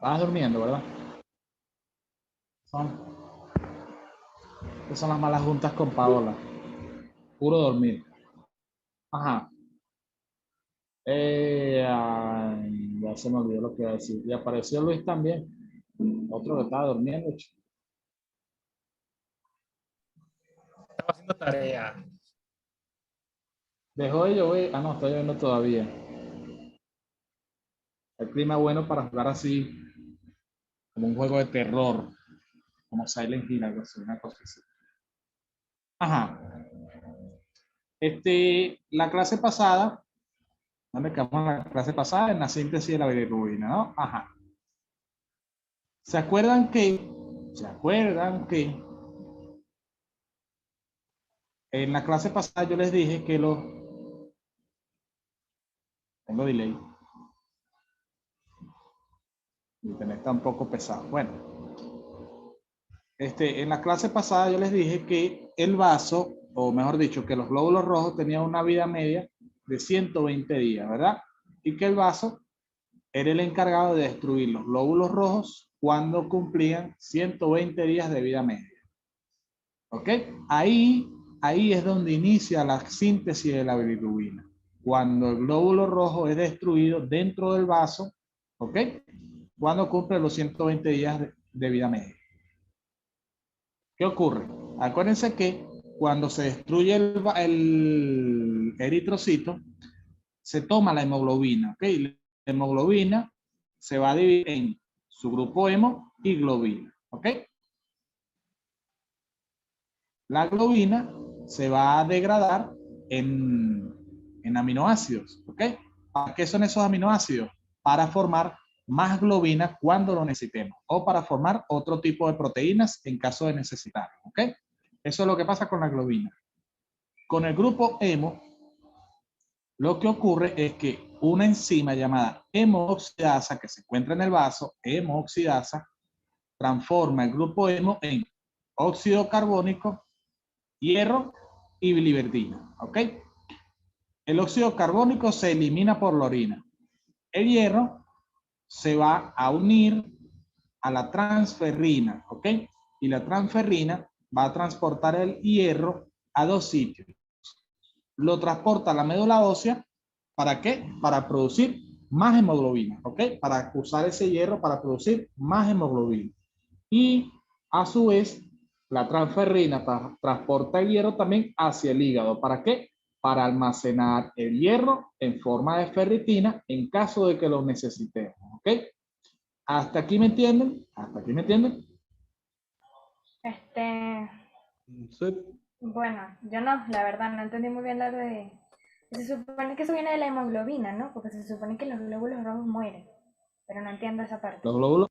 Estabas durmiendo, ¿verdad? Son, Estas son las malas juntas con Paola. Puro dormir. Ajá. Ya se me olvidó lo que iba a decir. Y apareció Luis también. Otro que estaba durmiendo. Estaba haciendo tarea. Dejó de llover. Ah, no, está lloviendo todavía. El clima bueno para jugar así, como un juego de terror, como Silent Hill, algo así, una cosa así. Ajá. La clase pasada, ¿dónde quedamos en la clase pasada? En la síntesis de la bilirrubina, ¿no? Ajá. ¿Se acuerdan que en la clase pasada yo les dije que los... Tengo delay. Internet está un poco pesado. Bueno, en la clase pasada yo les dije que el vaso, o mejor dicho, que los glóbulos rojos tenían una vida media de 120 días, ¿verdad? Y que el vaso era el encargado de destruir los glóbulos rojos cuando cumplían 120 días de vida media. ¿Ok? Ahí es donde inicia la síntesis de la bilirrubina. Cuando el glóbulo rojo es destruido dentro del vaso, ¿ok? Cuando cumple los 120 días de vida media. ¿Qué ocurre? Acuérdense que cuando se destruye el eritrocito, se toma la hemoglobina, ¿ok? La hemoglobina se va a dividir en su grupo hemo y globina, ¿ok? La globina se va a degradar en aminoácidos, ¿ok? ¿Para qué son esos aminoácidos? Para formar más globina cuando lo necesitemos o para formar otro tipo de proteínas en caso de necesitarlo, ¿ok? Eso es lo que pasa con la globina. Con el grupo hemo, lo que ocurre es que una enzima llamada hemooxidasa que se encuentra en el vaso, hemooxidasa, transforma el grupo hemo en óxido carbónico, hierro y biliverdina, ¿ok? El óxido carbónico se elimina por la orina. El hierro se va a unir a la transferrina, ¿ok? Y la transferrina va a transportar el hierro a dos sitios. Lo transporta a la médula ósea, ¿para qué? Para producir más hemoglobina, ¿ok? Para usar ese hierro para producir más hemoglobina. Y a su vez, la transferrina transporta el hierro también hacia el hígado. ¿Para qué? Para almacenar el hierro en forma de ferritina en caso de que lo necesitemos, ¿ok? ¿Hasta aquí me entienden? ¿Hasta aquí me entienden? Sí. Bueno, yo no, la verdad, no entendí muy bien lo de... Se supone que eso viene de la hemoglobina, ¿no? Porque se supone que los glóbulos rojos mueren, pero no entiendo esa parte. Los glóbulos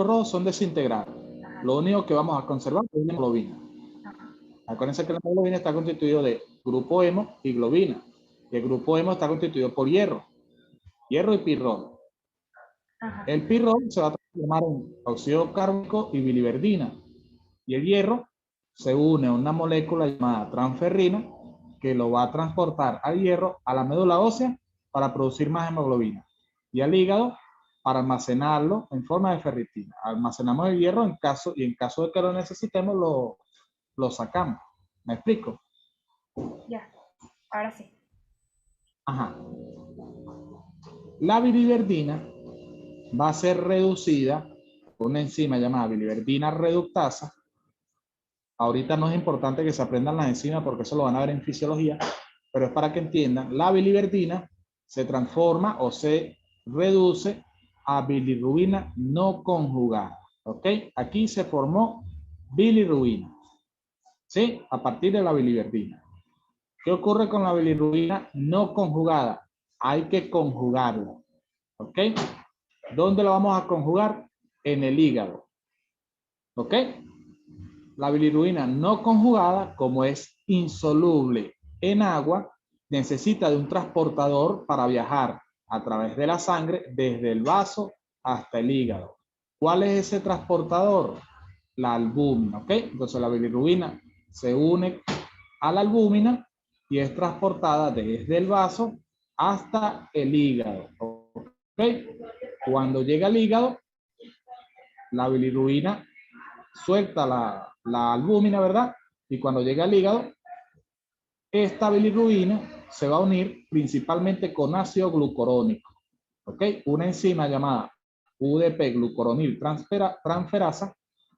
rojos son desintegrados. Ajá, Lo único que vamos a conservar es la hemoglobina. ajá, Acuérdense que la hemoglobina está constituido de grupo hemo y globina. Y el grupo hemo está constituido por hierro y pirrol. ajá. El pirrol se va a transformar en óxido carbónico y biliverdina. Y el hierro se une a una molécula llamada transferrina que lo va a transportar al hierro a la médula ósea para producir más hemoglobina. Y al hígado para almacenarlo en forma de ferritina. Almacenamos el hierro en caso de que lo necesitemos lo sacamos. ¿Me explico? Ya, ahora sí. Ajá. La biliverdina va a ser reducida por una enzima llamada biliverdina reductasa. Ahorita no es importante que se aprendan las enzimas porque eso lo van a ver en fisiología, pero es para que entiendan. La biliverdina se transforma o se reduce a bilirrubina no conjugada. ¿Ok? Aquí se formó bilirrubina. ¿Sí? A partir de la biliverdina. ¿Qué ocurre con la bilirrubina no conjugada? Hay que conjugarla. ¿Ok? ¿Dónde la vamos a conjugar? En el hígado. ¿Ok? La bilirrubina no conjugada, como es insoluble en agua, necesita de un transportador para viajar a través de la sangre desde el vaso hasta el hígado. ¿Cuál es ese transportador? La albúmina, ¿ok? Entonces la bilirrubina se une a la albúmina y es transportada desde el vaso hasta el hígado, ¿ok? Cuando llega al hígado, la bilirrubina suelta la albúmina, ¿verdad? Y cuando llega al hígado, esta bilirrubina se va a unir principalmente con ácido glucurónico, ¿ok? Una enzima llamada UDP glucuronil transferasa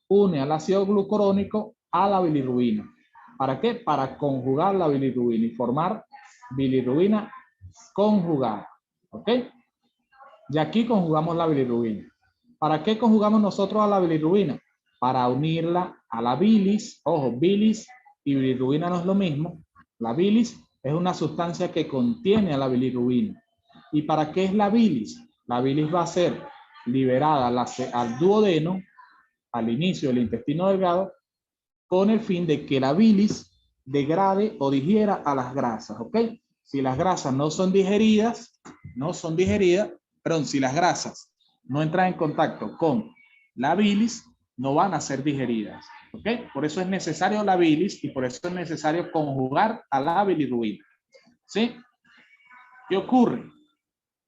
une al ácido glucurónico a la bilirrubina. ¿Para qué? Para conjugar la bilirrubina y formar bilirrubina conjugada, ¿ok? Y aquí conjugamos la bilirrubina. ¿Para qué conjugamos nosotros a la bilirrubina? Para unirla a la bilis. Ojo, bilis y bilirrubina no es lo mismo. La bilis es una sustancia que contiene a la bilirrubina. ¿Y para qué es la bilis? La bilis va a ser liberada al duodeno, al inicio del intestino delgado, con el fin de que la bilis degrade o digiera a las grasas, ¿ok? Si las grasas no son digeridas, perdón, si las grasas no entran en contacto con la bilis, no van a ser digeridas, ¿ok? Por eso es necesario la bilis y por eso es necesario conjugar a la bilirrubina, ¿sí? ¿Qué ocurre?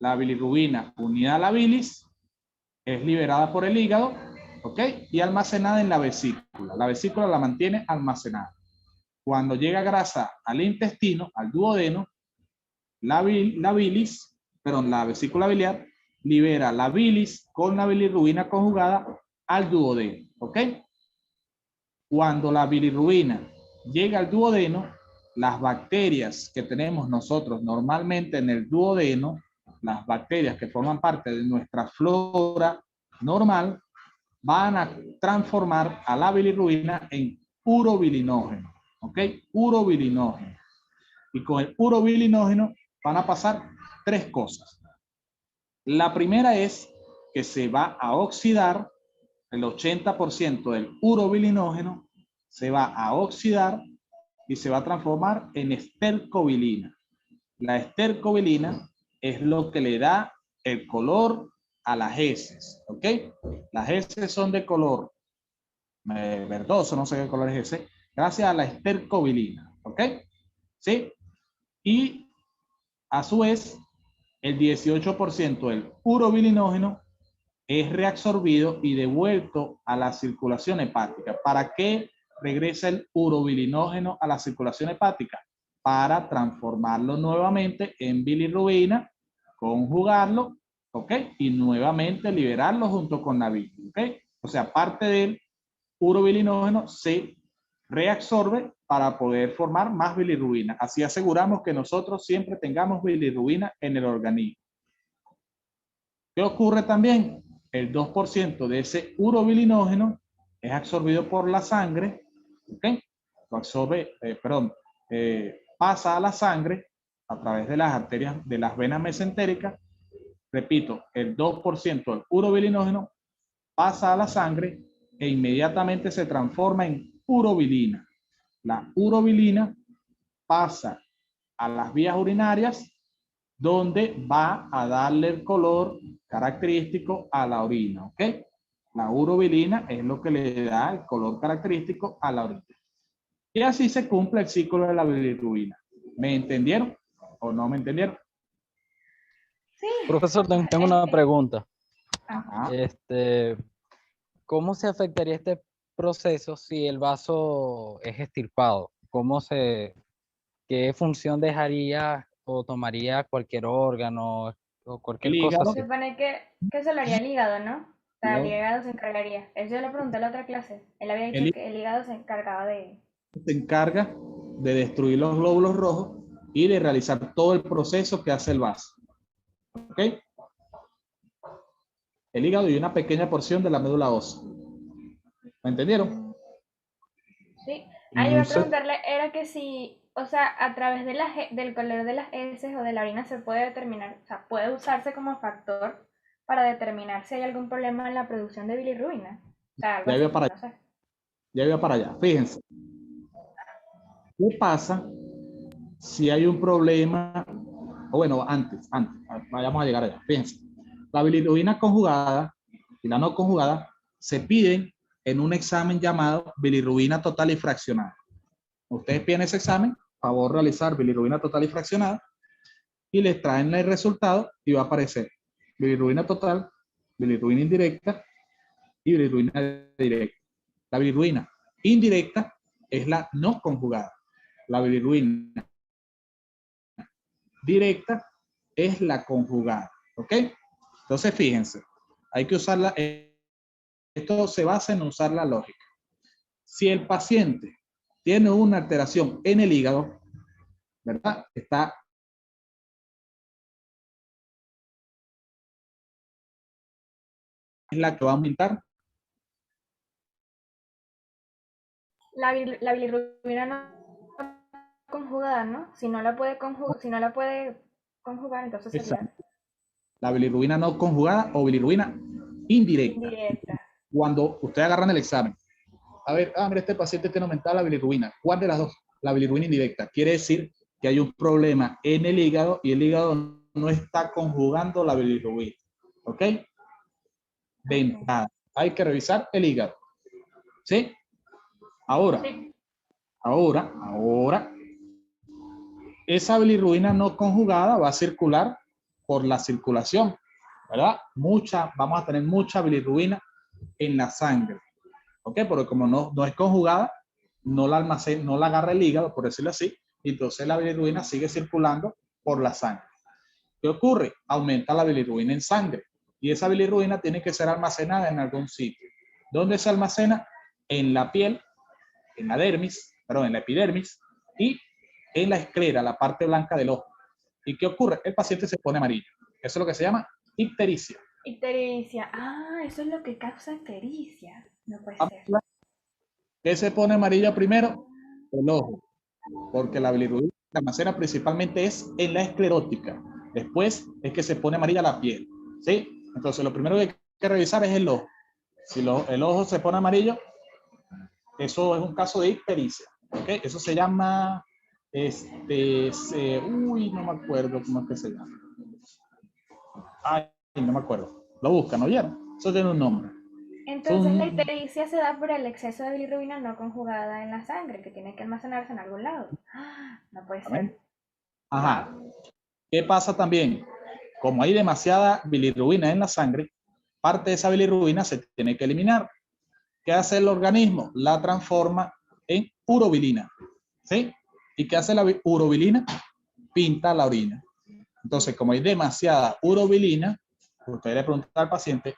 La bilirrubina unida a la bilis es liberada por el hígado, ¿ok? Y almacenada en la vesícula. La vesícula la mantiene almacenada. Cuando llega grasa al intestino, al duodeno, la vesícula biliar libera la bilis con la bilirrubina conjugada al duodeno, ¿ok? Cuando la bilirrubina llega al duodeno, las bacterias que tenemos nosotros normalmente en el duodeno, las bacterias que forman parte de nuestra flora normal, van a transformar a la bilirrubina en urobilinógeno, ¿ok? Urobilinógeno. Y con el urobilinógeno van a pasar tres cosas. La primera es que se va a oxidar, el 80% del urobilinógeno se va a oxidar y se va a transformar en estercobilina. La estercobilina es lo que le da el color a las heces, ¿ok? Las heces son de color verdoso, no sé qué color es ese, gracias a la estercobilina, ¿ok? ¿Sí? Y a su vez, el 18% del urobilinógeno es reabsorbido y devuelto a la circulación hepática. ¿Para qué regresa el urobilinógeno a la circulación hepática? Para transformarlo nuevamente en bilirrubina, conjugarlo, ¿ok? Y nuevamente liberarlo junto con la bilis, ¿ok? O sea, parte del urobilinógeno se reabsorbe para poder formar más bilirrubina. Así aseguramos que nosotros siempre tengamos bilirrubina en el organismo. ¿Qué ocurre también? El 2% de ese urobilinógeno es absorbido por la sangre, ¿ok? Lo absorbe, pasa a la sangre a través de las arterias, de las venas mesentéricas. Repito, el 2% del urobilinógeno pasa a la sangre e inmediatamente se transforma en urobilina. La urobilina pasa a las vías urinarias, donde va a darle el color característico a la orina, ¿ok? La urobilina es lo que le da el color característico a la orina. Y así se cumple el ciclo de la bilirrubina. ¿Me entendieron o no me entendieron? Sí. Profesor, tengo una pregunta. Ajá. ¿Cómo se afectaría este proceso si el vaso es extirpado? ¿Qué función dejaría o tomaría cualquier órgano o cualquier El cosa hígado. así? Se supone que se lo haría el hígado, ¿no? O sea, el hígado se encargaría. Eso yo lo pregunté en la otra clase. Él había El dicho que el hígado se encargaba de... se encarga de destruir los glóbulos rojos y de realizar todo el proceso que hace el vaso. ¿Ok? El hígado y una pequeña porción de la médula ósea. ¿Me entendieron? Sí. Ah, yo iba a No sé. preguntarle, era que si, o sea, a través de del color de las heces o de la orina se puede determinar, o sea, puede usarse como factor para determinar si hay algún problema en la producción de bilirrubina. O sea, algo Ya así, iba para allá. no sé. Ya iba para allá. Fíjense. ¿Qué pasa si hay un problema? O bueno, antes, vayamos a llegar allá. Fíjense. La bilirrubina conjugada y la no conjugada se piden en un examen llamado bilirrubina total y fraccionada. Ustedes piden ese examen, favor realizar bilirrubina total y fraccionada, y les traen el resultado y va a aparecer bilirrubina total bilirruina indirecta y bilirruina directa. La bilirruina indirecta es la no conjugada. La bilirruina directa es la conjugada. ¿Ok? Entonces, fíjense, hay que usarla. Esto se basa en usar la lógica. Si el paciente tiene una alteración en el hígado, ¿verdad? Está es la que va a aumentar. La bilirrubina no conjugada, ¿no? Si no la puede conjugar, entonces sería Exacto. La bilirrubina no conjugada o bilirrubina indirecta. indirecta. Cuando ustedes agarran el examen, a ver, mira, este paciente tiene aumentada la bilirrubina. ¿Cuál de las dos? La bilirrubina indirecta. Quiere decir que hay un problema en el hígado y el hígado no está conjugando la bilirrubina. ¿Ok? De entrada, hay que revisar el hígado. ¿Sí? Ahora, Sí. ahora, esa bilirrubina no conjugada va a circular por la circulación, ¿verdad? Vamos a tener mucha bilirrubina en la sangre. ¿Ok? Porque como no es conjugada, no la almacena, no la agarra el hígado, por decirlo así, y entonces la bilirrubina sigue circulando por la sangre. ¿Qué ocurre? Aumenta la bilirrubina en sangre y esa bilirrubina tiene que ser almacenada en algún sitio. ¿Dónde se almacena? En la piel, en la dermis, perdón, en la epidermis y en la esclera, la parte blanca del ojo. ¿Y qué ocurre? El paciente se pone amarillo. Eso es lo que se llama ictericia. Ictericia. Ah, eso es lo que causa ictericia. No puede ser. ¿Qué se pone amarillo primero? El ojo. Porque la bilirrubina se almacena principalmente es en la esclerótica. Después es que se pone amarilla la piel. ¿Sí? Entonces lo primero que hay que revisar es el ojo. Si el ojo se pone amarillo, eso es un caso de ictericia. ¿Okay? Eso se llama, no me acuerdo cómo es que se llama. Ay, no me acuerdo. Lo buscan, ¿no oyeron? Eso tiene un nombre. Entonces la ictericia se da por el exceso de bilirrubina no conjugada en la sangre, que tiene que almacenarse en algún lado. No puede ser. Ajá. ¿Qué pasa también? Como hay demasiada bilirrubina en la sangre, parte de esa bilirrubina se tiene que eliminar. ¿Qué hace el organismo? La transforma en urobilina. ¿Sí? ¿Y qué hace la urobilina? Pinta la orina. Entonces, como hay demasiada urobilina, usted le pregunta al paciente,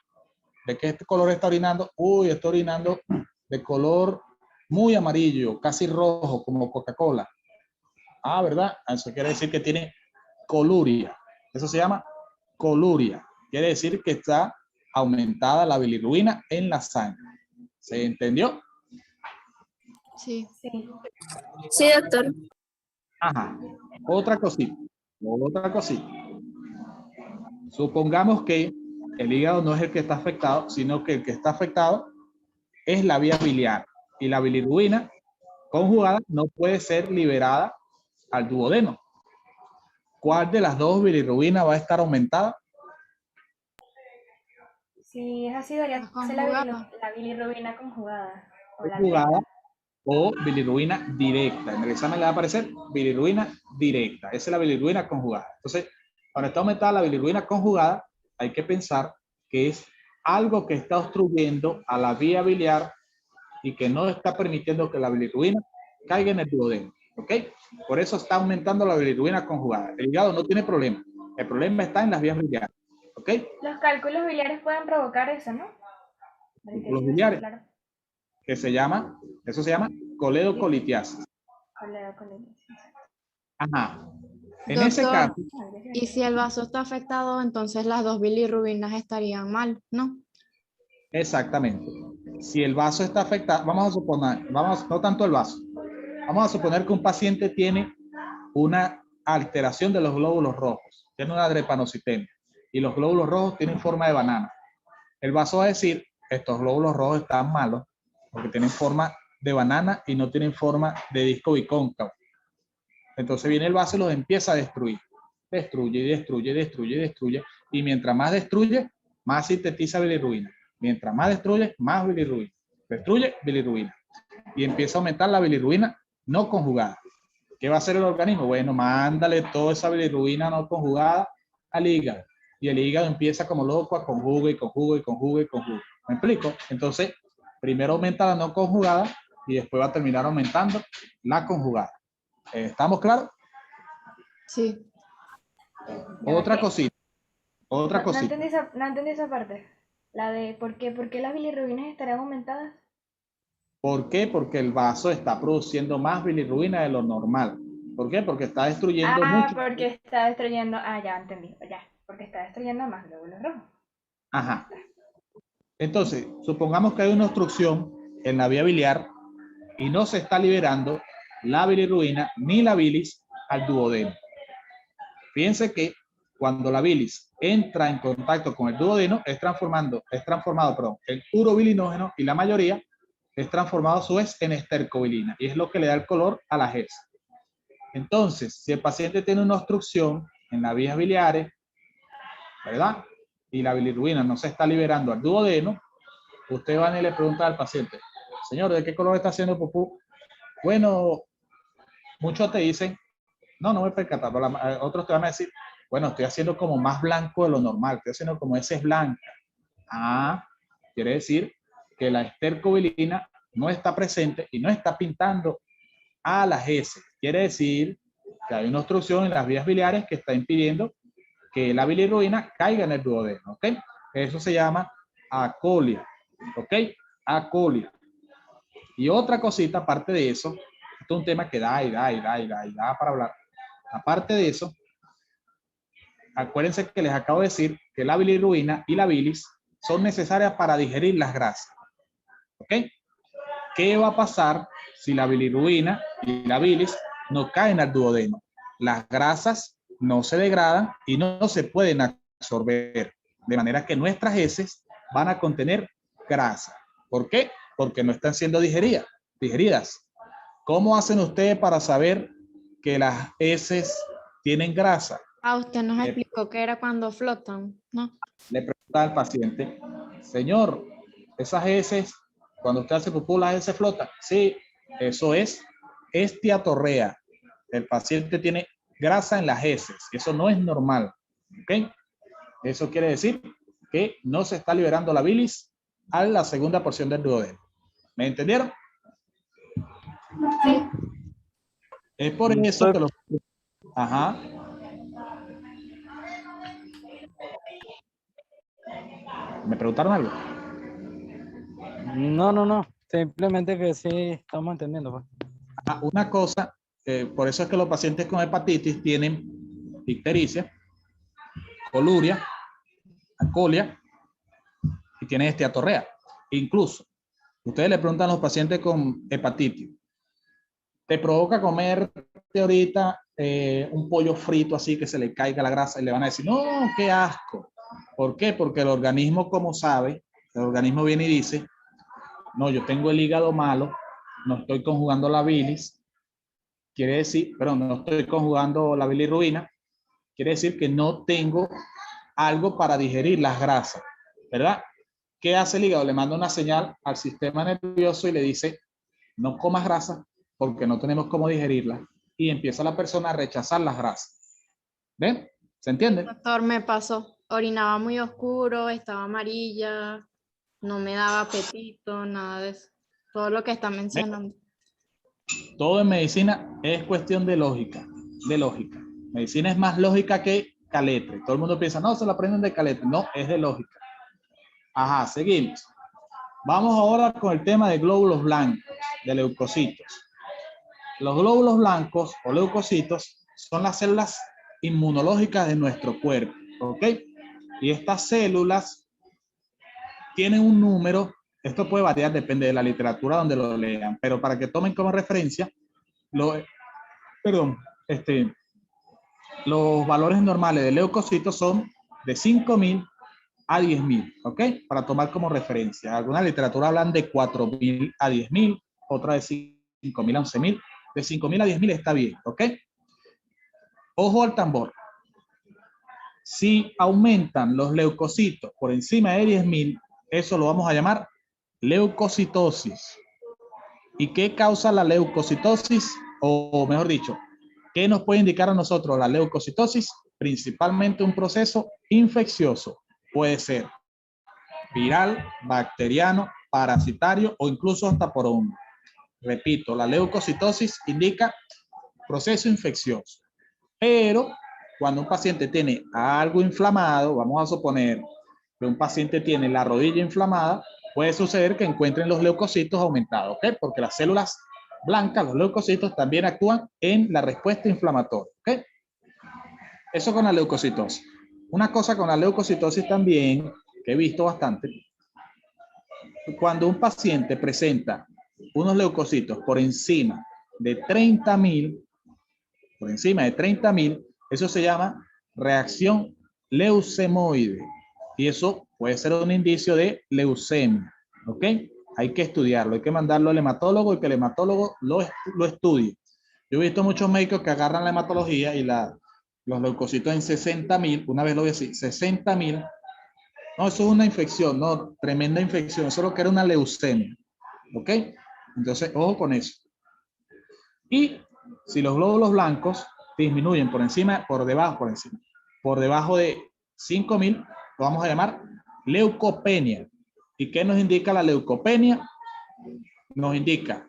¿de qué color está orinando? Uy, está orinando de color muy amarillo, casi rojo, como Coca-Cola. Ah, ¿verdad? Eso quiere decir que tiene coluria. Eso se llama coluria. Quiere decir que está aumentada la bilirrubina en la sangre. ¿Se entendió? Sí. Sí. Sí, doctor. Ajá. Otra cosita. Supongamos que el hígado no es el que está afectado, sino que el que está afectado es la vía biliar. Y la bilirrubina conjugada no puede ser liberada al duodeno. ¿Cuál de las dos bilirrubinas va a estar aumentada? Si es así, debería La ser conjugada. la bilirrubina conjugada. O la Conjugada directa. o bilirrubina directa. En el examen le va a aparecer bilirrubina directa. Esa es la bilirrubina conjugada. Entonces, cuando está aumentada la bilirrubina conjugada, hay que pensar que es algo que está obstruyendo a la vía biliar y que no está permitiendo que la bilirrubina caiga en el duodeno. ¿Ok? Por eso está aumentando la bilirrubina conjugada. El hígado no tiene problema. El problema está en las vías biliares. ¿Ok? Los cálculos biliares pueden provocar eso, ¿no? Los biliares, Claro. que eso se llama coledocolitiasis. Ajá. En ese Doctor, caso, y si el vaso está afectado, entonces las dos bilirrubinas estarían mal, ¿no? exactamente. Si el vaso está afectado, vamos a suponer, no tanto el vaso, vamos a suponer que un paciente tiene una alteración de los glóbulos rojos, tiene una drepanocitemia y los glóbulos rojos tienen forma de banana. El vaso va a decir, estos glóbulos rojos están malos porque tienen forma de banana y no tienen forma de disco bicóncavo. Entonces viene el vaso y los empieza a destruir. Destruye. Y mientras más destruye, más sintetiza bilirrubina. Mientras más destruye, más bilirrubina. Destruye bilirrubina. Y empieza a aumentar la bilirrubina no conjugada. ¿Qué va a hacer el organismo? Bueno, mándale toda esa bilirrubina no conjugada al hígado. y el hígado empieza como loco a conjugar y conjuga y conjuga y conjuga. ¿Me explico? Entonces, primero aumenta la no conjugada y después va a terminar aumentando la conjugada. ¿Estamos claros? Sí. Otra cosita. Otra No cosita. entendí esa parte. La de ¿por qué las bilirrubinas estarán aumentadas? ¿Por qué? Porque el vaso está produciendo más bilirrubina de lo normal. ¿Por qué? Porque está destruyendo mucho. Porque está destruyendo. Ya entendí. Ya. Porque está destruyendo más glóbulos rojos. Ajá. Entonces, supongamos que hay una obstrucción en la vía biliar y no se está liberando la bilirrubina ni la bilis al duodeno. Fíjense que cuando la bilis entra en contacto con el duodeno, es transformado, en urobilinógeno y la mayoría es transformado a su vez en estercobilina y es lo que le da el color a la heces. Entonces, si el paciente tiene una obstrucción en las vías biliares, ¿verdad? Y la bilirrubina no se está liberando al duodeno, usted va y le pregunta al paciente, señor, ¿de qué color está haciendo pupú? Bueno, muchos te dicen, no me he percatado, pero otros te van a decir, bueno, estoy haciendo como más blanco de lo normal, estoy haciendo como heces blancas. Quiere decir que la estercobilina no está presente y no está pintando a las heces. Quiere decir que hay una obstrucción en las vías biliares que está impidiendo que la bilirrubina caiga en el duodeno, ¿ok? Eso se llama acolia, ¿ok? Acolia. Y otra cosita, aparte de eso, esto es un tema que da para hablar. Aparte de eso, acuérdense que les acabo de decir que la bilirrubina y la bilis son necesarias para digerir las grasas, ¿ok? ¿Qué va a pasar si la bilirrubina y la bilis no caen al duodeno? Las grasas no se degradan y no se pueden absorber, de manera que nuestras heces van a contener grasa. ¿Por qué? Porque no están siendo digeridas. ¿Cómo hacen ustedes para saber que las heces tienen grasa? Usted nos explicó que era cuando flotan, ¿no? Le pregunta al paciente, señor, esas heces, cuando usted hace pupú, las heces flotan. Sí, eso es estiatorrea. El paciente tiene grasa en las heces. Eso no es normal. ¿Ok? Eso quiere decir que no se está liberando la bilis a la segunda porción del duodeno. ¿Me entendieron? Sí. Es por eso que los... Ajá. ¿Me preguntaron algo? No. Simplemente que sí estamos entendiendo. Pues. Una cosa, por eso es que los pacientes con hepatitis tienen ictericia, coluria, acolia y tienen estiatorrea. Incluso, ustedes le preguntan a los pacientes con hepatitis, ¿te provoca comerte ahorita un pollo frito así que se le caiga la grasa? Y le van a decir, no, qué asco. ¿Por qué? Porque el organismo, como sabe, el organismo viene y dice, no, yo tengo el hígado malo, no estoy conjugando la bilis, quiere decir, perdón, no estoy conjugando la bilirrubina, quiere decir que no tengo algo para digerir las grasas, ¿verdad? ¿Qué hace el hígado? Le manda una señal al sistema nervioso y le dice, no comas grasa porque no tenemos cómo digerirla, y empieza la persona a rechazar las grasas. ¿Ven? ¿Se entiende? Doctor, me pasó. Orinaba muy oscuro, estaba amarilla, no me daba apetito, nada de eso. Todo lo que está mencionando. Todo en medicina es cuestión de lógica, Medicina es más lógica que caletre. Todo el mundo piensa, no, se lo aprenden de caletre. No, es de lógica. Ajá, seguimos. Vamos ahora con el tema de glóbulos blancos, de leucocitos. Los glóbulos blancos o leucocitos son las células inmunológicas de nuestro cuerpo, ¿ok? Y estas células tienen un número, esto puede variar, depende de la literatura donde lo lean, pero para que tomen como referencia, los valores normales de leucocitos son de 5.000 a 10.000, ¿ok? Para tomar como referencia. Alguna literatura hablan de 4.000 a 10.000, otra de 5.000 a 11.000. De 5.000 a 10.000 está bien, ¿ok? Ojo al tambor. Si aumentan los leucocitos por encima de 10.000, eso lo vamos a llamar leucocitosis. ¿Y qué causa la leucocitosis? O mejor dicho, ¿qué nos puede indicar a nosotros la leucocitosis? principalmente un proceso infeccioso. Puede ser viral, bacteriano, parasitario o incluso hasta por hongo. Repito, la leucocitosis indica proceso infeccioso. Pero cuando un paciente tiene algo inflamado, vamos a suponer que un paciente tiene la rodilla inflamada, puede suceder que encuentren los leucocitos aumentados, ¿ok? Porque las células blancas, los leucocitos, también actúan en la respuesta inflamatoria, ¿ok? Eso con la leucocitosis. Una cosa con la leucocitosis también, que he visto bastante, cuando un paciente presenta unos leucocitos por encima de 30.000, por encima de 30.000, eso se llama reacción leucemoide. Y eso puede ser un indicio de leucemia, ¿ok? Hay que estudiarlo, hay que mandarlo al hematólogo y que el hematólogo lo estudie. Yo he visto muchos médicos que agarran la hematología y los leucocitos en 60.000, una vez lo vi así, 60.000. No, eso es una infección, no, tremenda infección, eso es lo que era una leucemia, ¿ok? Entonces, ojo con eso. Y si los glóbulos blancos disminuyen por encima, por debajo de 5.000, lo vamos a llamar leucopenia. ¿Y qué nos indica la leucopenia? Nos indica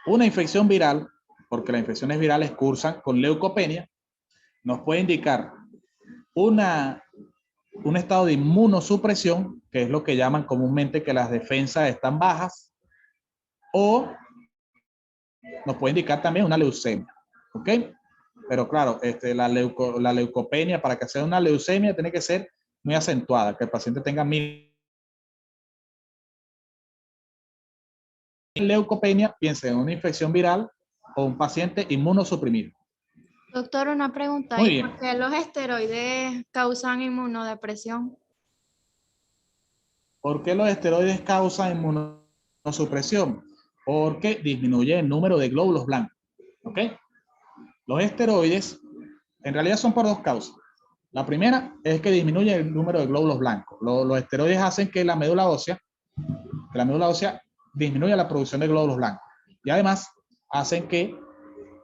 una infección viral, porque las infecciones virales cursan con leucopenia. Nos puede indicar un estado de inmunosupresión, que es lo que llaman comúnmente que las defensas están bajas, o nos puede indicar también una leucemia, ¿ok? Pero claro, la leucopenia, para que sea una leucemia, tiene que ser muy acentuada, que el paciente tenga leucopenia, piense en una infección viral o un paciente inmunosuprimido. Doctor, una pregunta. Muy ¿Y bien. por qué los esteroides causan inmunodepresión? ¿Por qué los esteroides causan inmunosupresión? Porque disminuye el número de glóbulos blancos, ¿ok? Los esteroides en realidad son por dos causas. La primera es que disminuye el número de glóbulos blancos. Los esteroides hacen que la médula ósea disminuya la producción de glóbulos blancos. Y además hacen que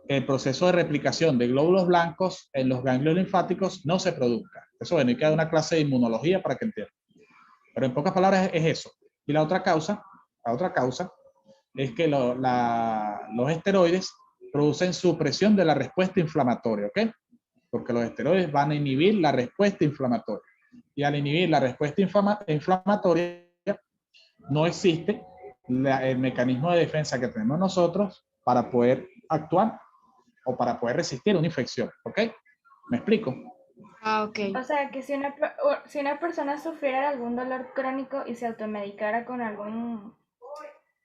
el proceso de replicación de glóbulos blancos en los ganglios linfáticos no se produzca. Eso, bueno, hay que dar una clase de inmunología para que entiendan. Pero en pocas palabras es eso. Y la otra causa es que los esteroides producen supresión de la respuesta inflamatoria, ¿ok? Porque los esteroides van a inhibir la respuesta inflamatoria. Y al inhibir la respuesta inflamatoria, no existe el mecanismo de defensa que tenemos nosotros para poder actuar o para poder resistir una infección, ¿ok? ¿Me explico? Ah, ok. O sea, que si una persona sufriera de algún dolor crónico y se automedicara con algún,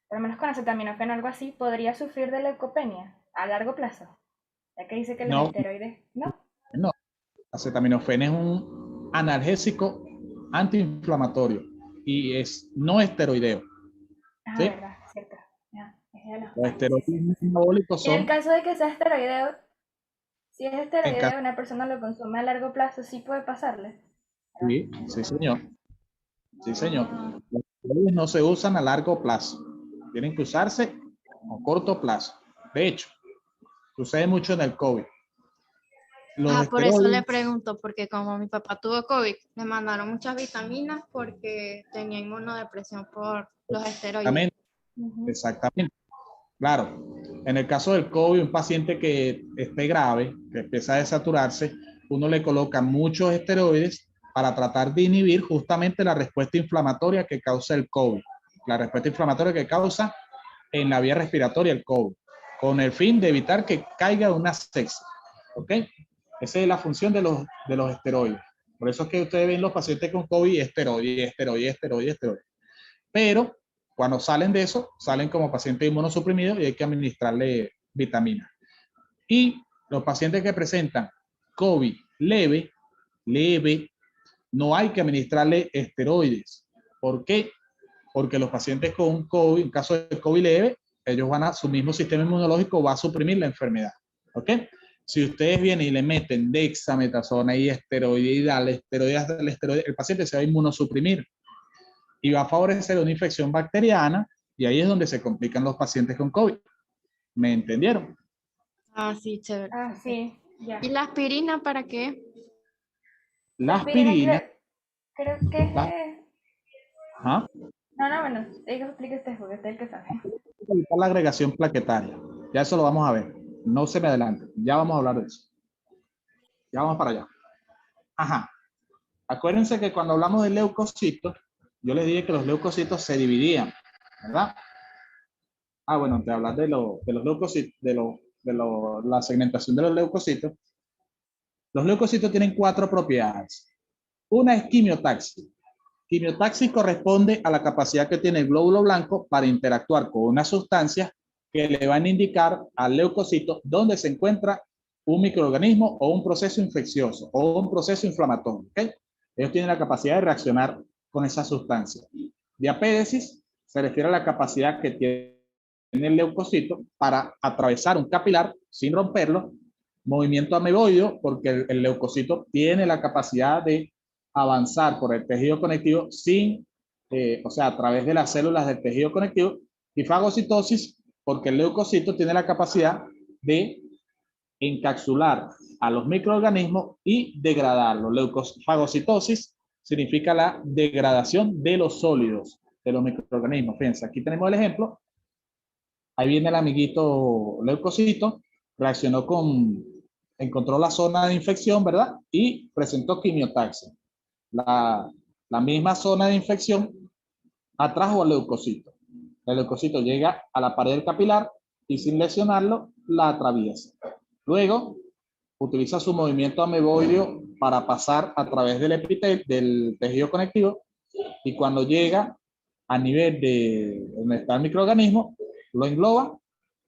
por lo menos con acetaminofén o algo así, podría sufrir de leucopenia a largo plazo. Ya que dice que los No, esteroides, ¿no? no. Acetaminofén es un analgésico antiinflamatorio y no esteroideo. Ah, ¿Sí? verdad, cierto. Ya, es de los Los sí, sí, sí. esteroides anabólicos Y en el son, caso de que sea esteroideo, si es en caso, esteroideo, una persona lo consume a largo plazo, sí puede pasarle. sí, sí señor, sí señor. Ah, Los esteroides no se usan a largo plazo, tienen que usarse a corto plazo. De hecho, sucede mucho en el COVID. Los Ah, por eso le esteroides, pregunto, porque como mi papá tuvo COVID, le mandaron muchas vitaminas porque tenía inmunodepresión por los esteroides. exactamente, ujú. exactamente. Claro, en el caso del COVID, un paciente que esté grave, que empieza a desaturarse, uno le coloca muchos esteroides para tratar de inhibir justamente la respuesta inflamatoria que causa el COVID, la respuesta inflamatoria que causa en la vía respiratoria el COVID, con el fin de evitar que caiga una sepsis, ¿ok? Esa es la función de los esteroides. Por eso es que ustedes ven los pacientes con COVID, esteroides, esteroides, esteroides, esteroides. Pero cuando salen de eso, salen como pacientes inmunosuprimidos y hay que administrarle vitaminas. Y los pacientes que presentan COVID leve, no hay que administrarle esteroides. ¿Por qué? Porque los pacientes con COVID, en caso de COVID leve, ellos su mismo sistema inmunológico va a suprimir la enfermedad. ¿Ok? Si ustedes vienen y le meten dexametasona y esteroide y dale esteroide, el paciente se va a inmunosuprimir y va a favorecer una infección bacteriana y ahí es donde se complican los pacientes con COVID. ¿Me entendieron? Ah, sí, chévere. Ah, sí, ya. ¿Y la aspirina para qué? La Aspirina, aspirina, creo que es... la- ajá, No, bueno, explique usted porque usted es el que sabe. evitar la agregación plaquetaria. Ya eso lo vamos a ver. No se me adelante. Ya vamos a hablar de eso. Ya vamos para allá. Ajá. Acuérdense que cuando hablamos de leucocitos, yo les dije que los leucocitos se dividían, ¿verdad? Ah, bueno, te hablas de los leucocitos, la segmentación de los leucocitos. Los leucocitos tienen 4 propiedades. Una es quimiotaxis. Quimiotaxis corresponde a la capacidad que tiene el glóbulo blanco para interactuar con una sustancia que le van a indicar al leucocito dónde se encuentra un microorganismo o un proceso infeccioso o un proceso inflamatorio. ¿Okay? Ellos tienen la capacidad de reaccionar con esa sustancia. Diapédesis se refiere a la capacidad que tiene el leucocito para atravesar un capilar sin romperlo. Movimiento ameboideo, porque el leucocito tiene la capacidad de avanzar por el tejido conectivo sin, o sea, a través de las células del tejido conectivo. Y fagocitosis, porque el leucocito tiene la capacidad de encapsular a los microorganismos y degradarlos. Fagocitosis significa la degradación de los sólidos de los microorganismos. Fíjense, aquí tenemos el ejemplo. Ahí viene el amiguito leucocito, reaccionó encontró la zona de infección, ¿verdad? Y presentó quimiotaxia. La misma zona de infección atrajo al leucocito. El leucocito llega a la pared capilar y sin lesionarlo, la atraviesa. Luego, utiliza su movimiento ameboideo para pasar a través del epitel, del tejido conectivo, y cuando llega a nivel de donde está el microorganismo, lo engloba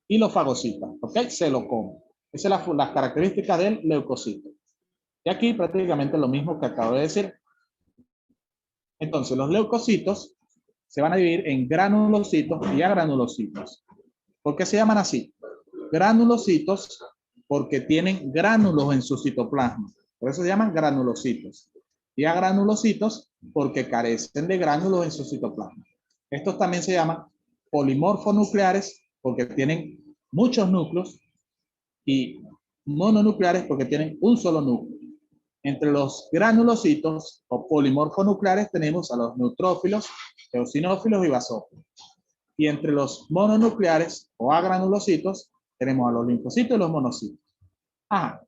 y lo fagocita, ¿ok? Se lo come. Esas son las características del leucocito. Y aquí prácticamente lo mismo que acabo de decir. Entonces, los leucocitos se van a dividir en granulocitos y agranulocitos. ¿Por qué se llaman así? Granulocitos porque tienen gránulos en su citoplasma. Por eso se llaman granulocitos. Y agranulocitos porque carecen de gránulos en su citoplasma. Estos también se llaman polimorfonucleares porque tienen muchos núcleos y mononucleares porque tienen un solo núcleo. Entre los granulocitos o polimorfonucleares tenemos a los neutrófilos, eosinófilos y basófilos. Y entre los mononucleares o agranulocitos tenemos a los linfocitos y los monocitos. Ajá.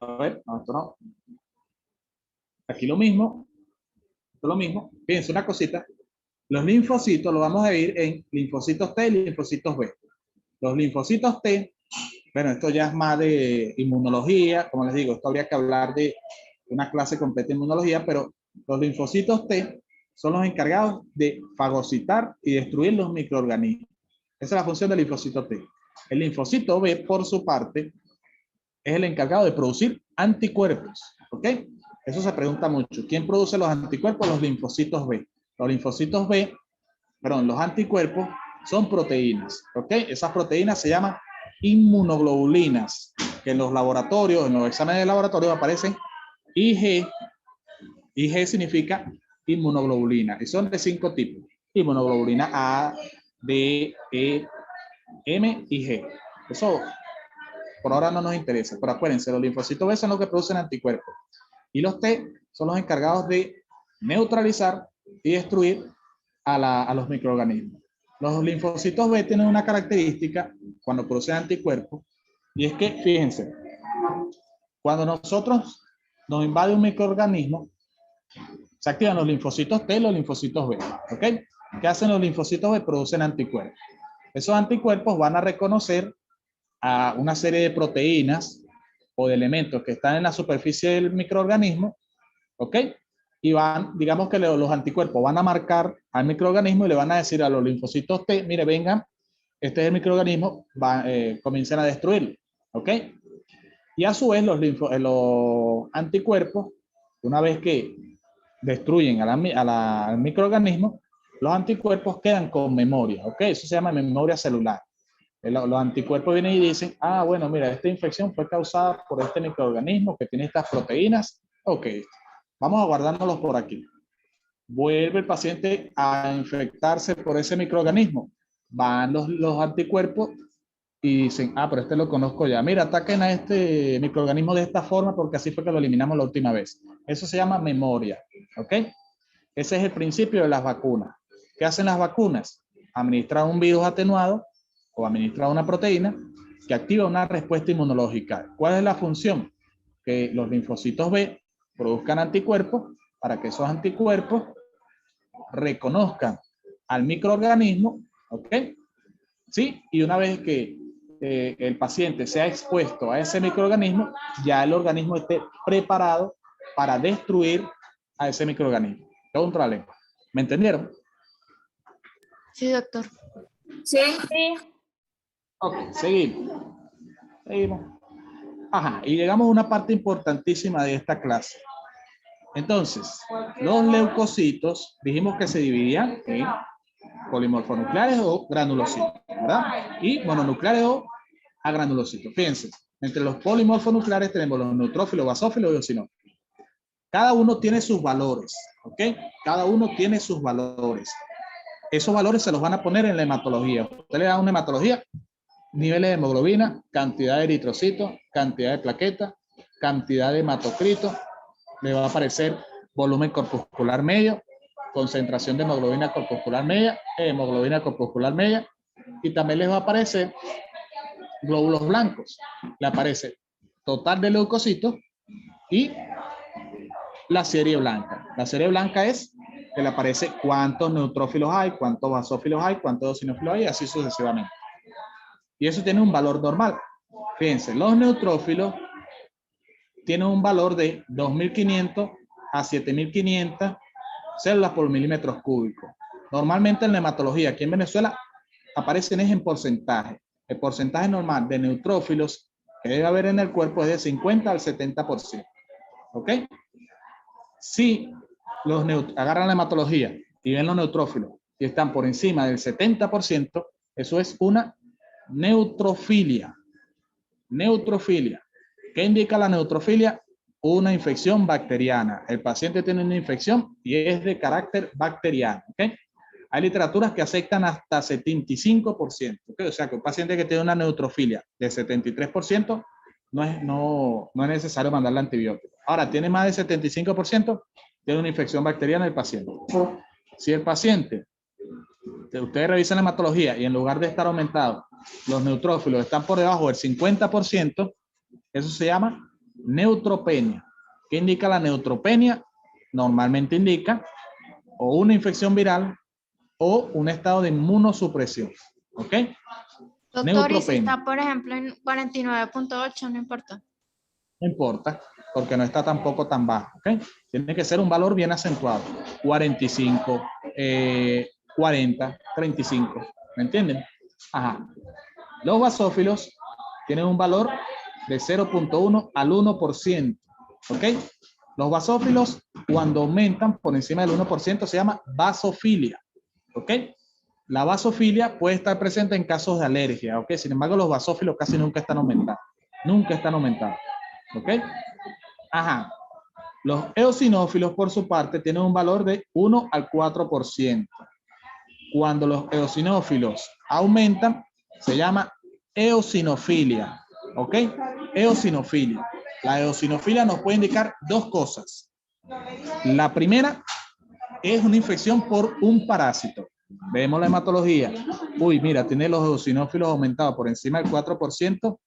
A ver, no, esto no. Aquí lo mismo. Esto lo mismo. Fíjense una cosita. Los linfocitos los vamos a dividir en linfocitos T y linfocitos B. Los linfocitos T, bueno, esto ya es más de inmunología. Como les digo, esto habría que hablar de una clase completa de inmunología, pero los linfocitos T son los encargados de fagocitar y destruir los microorganismos. Esa es la función del linfocito T. El linfocito B, por su parte, es el encargado de producir anticuerpos. ¿Ok? Eso se pregunta mucho. ¿Quién produce los anticuerpos? Los linfocitos B. Los linfocitos B, perdón, los anticuerpos son proteínas. ¿Ok? Esas proteínas se llaman inmunoglobulinas, que en los laboratorios, en los exámenes de laboratorio aparecen IG. IG significa inmunoglobulina y son de 5 tipos. Inmunoglobulina A, D, E, M y G. Eso por ahora no nos interesa, pero acuérdense, los linfocitos B son los que producen anticuerpos y los T son los encargados de neutralizar y destruir a los microorganismos. Los linfocitos B tienen una característica cuando producen anticuerpos y es que, fíjense, cuando nosotros nos invade un microorganismo, se activan los linfocitos T y los linfocitos B. ¿Ok? ¿Qué hacen los linfocitos B? Producen anticuerpos. Esos anticuerpos van a reconocer a una serie de proteínas o de elementos que están en la superficie del microorganismo, ¿ok? Y van, digamos que los anticuerpos van a marcar al microorganismo y le van a decir a los linfocitos T, mire, vengan, este es el microorganismo, comiencen a destruirlo, ¿ok? Y a su vez los anticuerpos, una vez que destruyen al microorganismo, los anticuerpos quedan con memoria, ¿ok? Eso se llama memoria celular. Los anticuerpos vienen y dicen, ah, bueno, mira, esta infección fue causada por este microorganismo que tiene estas proteínas. Ok, vamos a guardárnoslos por aquí. Vuelve el paciente a infectarse por ese microorganismo. Van los anticuerpos y dicen, ah, pero este lo conozco ya. Mira, ataquen a este microorganismo de esta forma porque así fue que lo eliminamos la última vez. Eso se llama memoria, ¿ok? Ese es el principio de las vacunas. ¿Qué hacen las vacunas? Administrar un virus atenuado o administrar una proteína que activa una respuesta inmunológica. ¿Cuál es la función? Que los linfocitos B produzcan anticuerpos para que esos anticuerpos reconozcan al microorganismo, ¿ok? ¿Sí? Y una vez que el paciente sea expuesto a ese microorganismo, ya el organismo esté preparado para destruir a ese microorganismo. Contra la lengua. ¿Me entendieron? Sí, doctor. Sí. Ok, seguimos. Seguimos. Ajá, y llegamos a una parte importantísima de esta clase. Entonces, los leucocitos, dijimos que se dividían en polimorfonucleares o granulocitos, ¿verdad? Y mononucleares o agranulocitos. Fíjense, entre los polimorfonucleares tenemos los neutrófilos, basófilos y eosinófilos. Cada uno tiene sus valores, ¿ok? Cada uno tiene sus valores. Esos valores se los van a poner en la hematología. Usted le da una hematología, niveles de hemoglobina, cantidad de eritrocitos, cantidad de plaquetas, cantidad de hematocritos, le va a aparecer volumen corpuscular medio, concentración de hemoglobina corpuscular media, y también les va a aparecer glóbulos blancos. Le aparece total de leucocitos y la serie blanca. La serie blanca es que le aparece cuántos neutrófilos hay, cuántos basófilos hay, cuántos eosinófilos hay, y así sucesivamente. Y eso tiene un valor normal. Fíjense, los neutrófilos tienen un valor de 2.500 a 7.500 células por milímetros cúbicos. Normalmente en la hematología aquí en Venezuela aparecen en porcentaje. El porcentaje normal de neutrófilos que debe haber en el cuerpo es de 50 al 70%. ¿Ok? Si los agarran la hematología y ven los neutrófilos y están por encima del 70%, eso es una neutrofilia. Neutrofilia. ¿Qué indica la neutrofilia? Una infección bacteriana. El paciente tiene una infección y es de carácter bacteriano. ¿Okay? Hay literaturas que aceptan hasta 75%. ¿Okay? O sea que un paciente que tiene una neutrofilia de 73% no es necesario mandarle antibiótico. Ahora, tiene más de 75%, tiene una infección bacteriana el paciente. Si el paciente, ustedes revisan la hematología y en lugar de estar aumentado, los neutrófilos están por debajo del 50%, eso se llama neutropenia. ¿Qué indica la neutropenia? Normalmente indica o una infección viral o un estado de inmunosupresión. ¿Ok? Doctor, y si está, por ejemplo, en 49.8, no importa. No importa, porque no está tampoco tan bajo. ¿Ok? Tiene que ser un valor bien acentuado. 45, 40, 35. ¿Me entienden? Ajá. Los basófilos tienen un valor de 0.1 al 1%. ¿Ok? Los basófilos, cuando aumentan por encima del 1%, se llama basofilia. ¿Ok? La basofilia puede estar presente en casos de alergia. ¿Ok? Sin embargo, los basófilos casi nunca están aumentados. Nunca están aumentados. ¿Ok? Ajá. Los eosinófilos, por su parte, tienen un valor de 1 al 4%. Cuando los eosinófilos aumentan, se llama eosinofilia. ¿Ok? Eosinofilia. La eosinofilia nos puede indicar dos cosas. La primera es una infección por un parásito. Vemos la hematología. Uy, mira, tiene los eosinófilos aumentados por encima del 4%,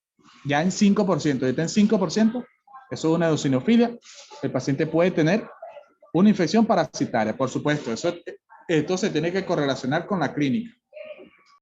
ya en 5%. Ahorita en 5%, eso es una eosinofilia. El paciente puede tener una infección parasitaria, por supuesto. Esto se tiene que correlacionar con la clínica.